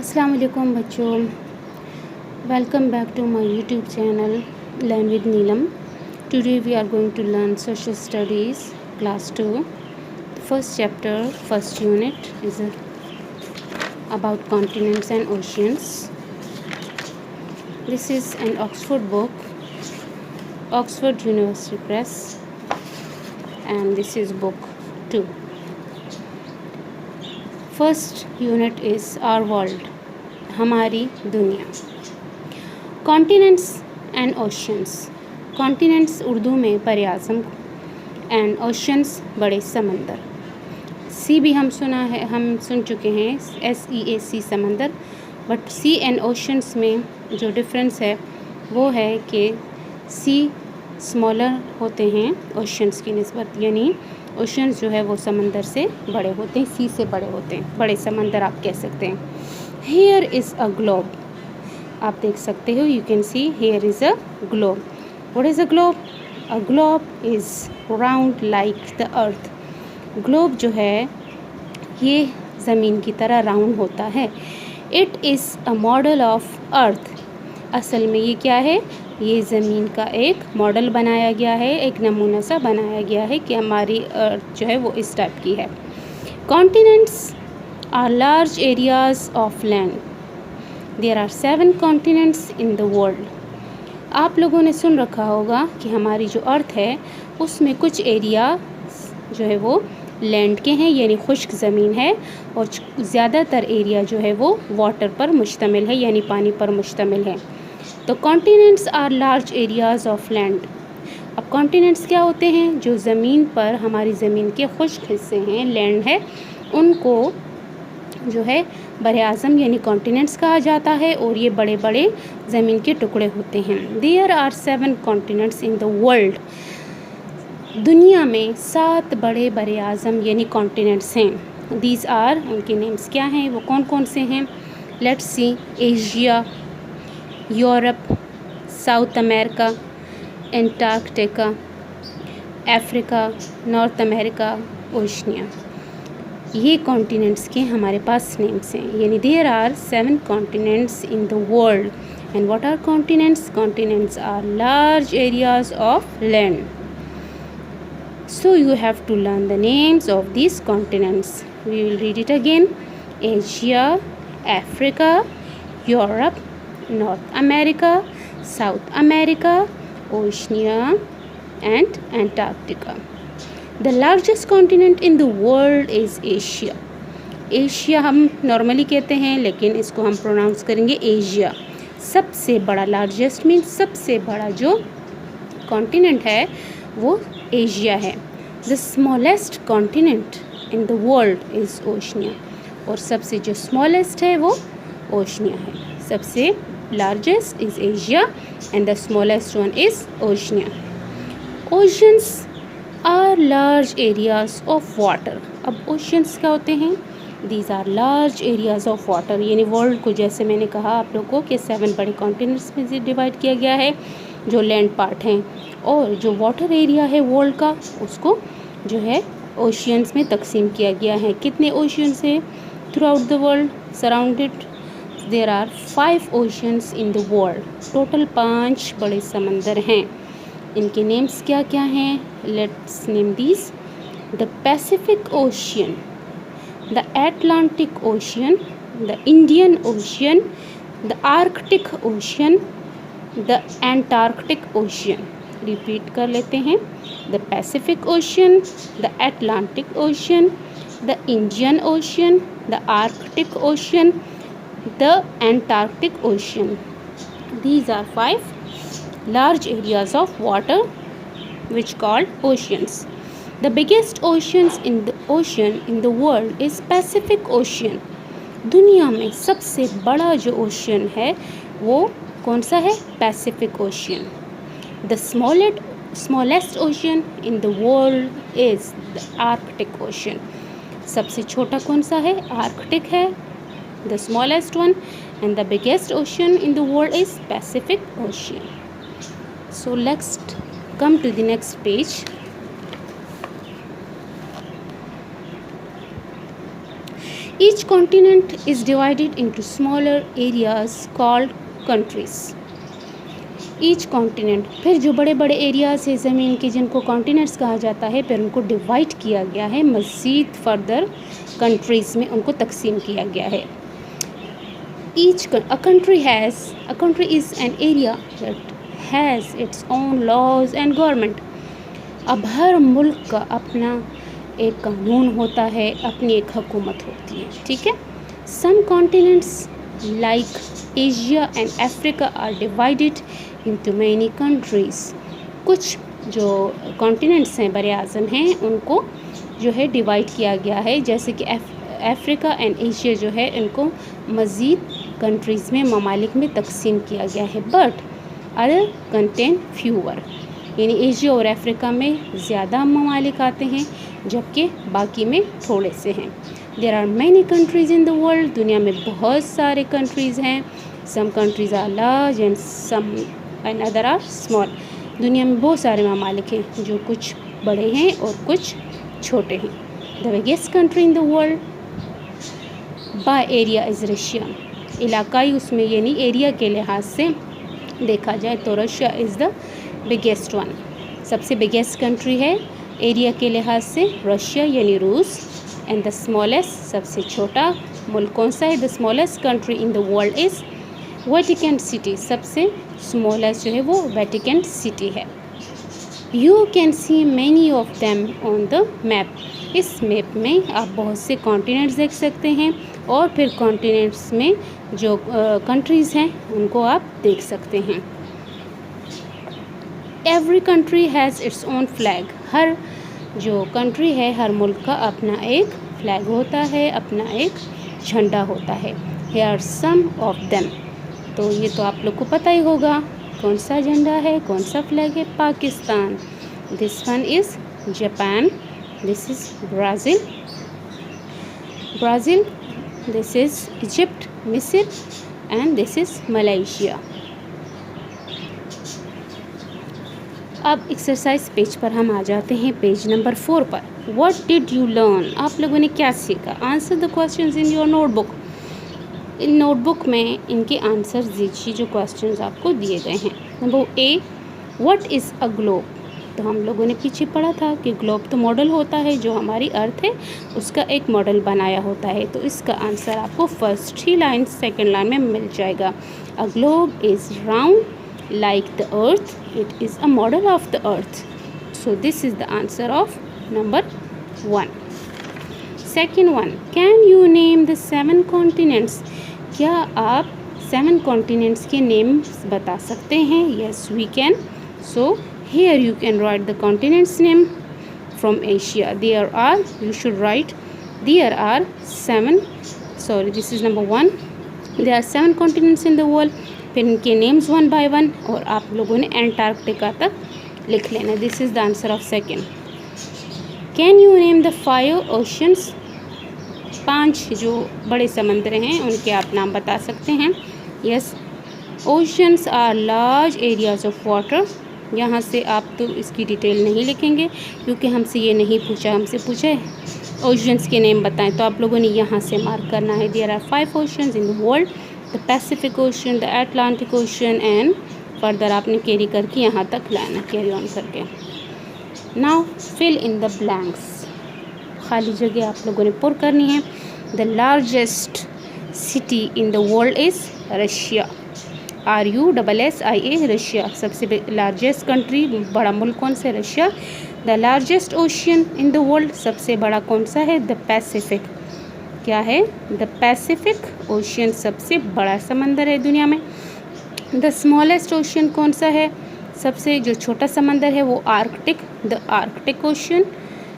अस्सलाम वालेकुम बच्चों, welcome back to my YouTube channel learn with Neelam. Today we are going to learn social studies class 2, first chapter, first unit is about continents and oceans. This is an Oxford book, Oxford University Press, and this is book 2. First unit is our world, हमारी दुनिया. Continents and oceans. Continents Urdu में बरआज़म and oceans बड़े समंदर. सी भी हम सुन चुके हैं, SEAC समंदर, बट सी एंड ओशंस में जो डिफरेंस है वो है कि सी स्मॉलर होते हैं ओशंस की निस्बत, यानी ओशंस जो है वो समंदर से बड़े होते हैं, सी से बड़े होते हैं, बड़े समंदर आप कह सकते हैं. हेयर इज़ अ ग्लोब, आप देख सकते हो, you can see here is a globe. What is a globe? A globe is round like the earth. Globe जो है ये ज़मीन की तरह राउंड होता है. It is a model of earth. असल में ये क्या है? ये ज़मीन का एक मॉडल बनाया गया है, एक नमूना सा बनाया गया है कि हमारी अर्थ जो है वो इस टाइप की है. Continents are large areas of land. There are 7 continents in the world. आप लोगों ने सुन रखा होगा कि हमारी जो अर्थ है उसमें कुछ एरिया जो है वो लैंड के हैं, यानी खुश्क ज़मीन है, और ज़्यादातर एरिया जो है वो वाटर पर मुश्तमिल है, यानी पानी पर मुश्तमिल है. तो continents are large areas of land. अब कॉन्टिनेंट्स क्या होते हैं? जो ज़मीन पर, हमारी ज़मीन के खुश्क हिस्से हैं, लैंड है, उनको जो है बरआज़म यानी कॉन्टिनेंट्स कहा जाता है, और ये बड़े बड़े ज़मीन के टुकड़े होते हैं. There are 7 continents in the world. दुनिया में 7 बड़े बरआज़म यानी कॉन्टिनेंट्स हैं. दीज आर, उनके नेम्स क्या हैं, वो कौन कौन से हैं? Let's see. Asia, Europe, South America, Antarctica, Africa, North America, Oceania. ये कॉन्टिनेंट्स के हमारे पास नेम्स हैं, यानी there are 7 continents in the world. And what are continents? Continents are large areas of land. So you have to learn the names of these continents. We will read it again. Asia, Africa, Europe, North America, South America, Oceania, and Antarctica. The largest continent in the world is Asia. Asia हम normally कहते हैं, लेकिन इसको हम pronounce करेंगे Asia. सबसे बड़ा, largest means सबसे बड़ा जो कॉन्टिनेंट है वो एशिया है. The smallest continent in the world is Oceania. और सबसे जो स्मॉलेस्ट है वो ओशनिया है. सबसे largest is Asia and the smallest one is Oceania. Oceans are large areas of water. अब ओशंस क्या होते हैं? These are large areas of water, यानी वर्ल्ड को, जैसे मैंने कहा आप लोगों को, कि 7 बड़े कॉन्टिनेंट्स में डिवाइड किया गया है जो लैंड पार्ट हैं, और जो वाटर एरिया है वर्ल्ड का उसको जो है ओशियंस में तकसीम किया गया है. कितने ओशियंस हैं throughout the world surrounded? There are 5 oceans in the world. Total 5 बड़े समंदर हैं. इनके नेम्स क्या क्या हैं? Let's name these. The Pacific Ocean, the Atlantic Ocean, the Indian Ocean, the Arctic Ocean, the Antarctic Ocean. Repeat कर लेते हैं. The Pacific Ocean, the Atlantic Ocean, the Indian Ocean, the Arctic Ocean, the Antarctic Ocean. These are 5 large areas of water which called oceans. The biggest ocean in the world is Pacific Ocean. दुनिया में सबसे बड़ा जो ocean है वो कौन सा है? Pacific ocean. The smallest ocean in the world is the Arctic Ocean. सबसे छोटा कौन सा है? आर्कटिक है, the smallest one, and the biggest ocean in the world is Pacific Ocean. So let's come to the next page. Each continent is divided into smaller areas called countries. Each continent, फिर जो बड़े बड़े areas है ज़मीन के जिनको continents कहा जाता है, फिर उनको डिवाइड किया गया है, मज़ीद फर्दर कंट्रीज़ में उनको तकसीम किया गया है। A country is an area that has its own laws and government। अब हर मुल्क का अपना एक कानून होता है, अपनी एक हुकूमत होती है, ठीक है। Some continents like Asia and Africa are divided into many countries. कुछ जो कॉन्टिनेंट्स हैं, बर आज़म हैं, उनको जो है डिवाइड किया गया है, जैसे कि अफ्रीका एंड एशिया जो है इनको मज़ीद कंट्रीज़ में, ममालिक में तकसीम किया गया है। बट अदर कंटेन फ्यूअर, यानी एशिया और अफ्रीका में ज़्यादा ममालिक आते हैं, जबकि बाकी में थोड़े से हैं। There are many countries in the world, दुनिया में बहुत सारे कंट्रीज़ हैं। Some countries are large and some and other are small. दुनिया में बहुत सारे ममालिक हैं, जो कुछ बड़े हैं और कुछ छोटे हैं। The biggest country in the world by area is Russia. इलाकाई उसमें यानी एरिया के लिहाज से देखा जाए तो Russia is the biggest one, सबसे बिगेस्ट कंट्री है एरिया के लिहाज से रशिया यानी रूस। एंड द स्मॉलेस्ट, सबसे छोटा मुल्क कौन सा है? The smallest country in the world is Vatican city, सबसे स्मॉलेस्ट जो है वो वेटिकन सिटी है। You can see many of them on the map. इस मैप में आप बहुत से कॉन्टिनेंट्स देख सकते हैं, और फिर कॉन्टिनेंट्स में जो कंट्रीज़ हैं उनको आप देख सकते हैं। Every country has its own flag. हर जो कंट्री है, हर मुल्क का अपना एक फ्लैग होता है, अपना एक झंडा होता है। Here are some of them. तो ये तो आप लोग को पता ही होगा कौन सा झंडा है, कौन सा फ्लैग है। Pakistan, this one is Japan, this is Brazil, this is Egypt, मिस्र, एंड दिस इज़ मलेशिया। अब एक्सरसाइज पेज पर हम आ जाते हैं, पेज नंबर 4 पर। What did you learn? आप लोगों ने क्या सीखा? Answer the questions in your notebook. In notebook में इनके आंसर दीजिए जो क्वेश्चंस आपको दिए गए हैं। Number A, what is a globe? तो हम लोगों ने पीछे पढ़ा था कि ग्लोब तो मॉडल होता है, जो हमारी अर्थ है उसका एक मॉडल बनाया होता है। तो इसका आंसर आपको फर्स्ट ही लाइन, सेकेंड लाइन में मिल जाएगा। A globe is round like the earth, it is a model of the earth. So this is the answer of number 1. Second one, can you name the 7 continents? क्या आप 7 continents के names बता सकते हैं? Yes, we can. So here you can write the continents name from Asia. There are, you should write, there are 7, sorry, this is number 1. There are 7 continents in the world. फिर इनके names one by one, और आप लोगों ने Antarctica तक लिख लेना। This is the answer of second. Can you name the 5 oceans? 5 जो बड़े समंदर हैं उनके आप नाम बता सकते हैं। Yes, oceans are large areas of water. यहाँ से आप तो इसकी डिटेल नहीं लिखेंगे क्योंकि हमसे ये नहीं पूछा, हमसे पूछे ओशंस के नेम बताएं, तो आप लोगों ने यहाँ से मार्क करना है। There are 5 oceans in the world, the Pacific Ocean, the Atlantic Ocean, and further आपने कैरी करके यहाँ तक लाना, कैरी ऑन करके। Now fill in the blanks, खाली जगह आप लोगों ने पुर करनी है। The largest city in the world is Russia, RUSSIA, Russia. सबसे लार्जेस्ट कंट्री, बड़ा मुल्क कौन सा? Russia. The largest ocean in the world, सबसे बड़ा कौन सा है? The Pacific. क्या है? द पैसिफिक ओशियन, सबसे बड़ा समंदर है दुनिया में। द स्मॉलेस्ट ओशियन कौन सा है? सबसे जो छोटा समंदर है वो आर्कटिक, द आर्कटिक ओशियन।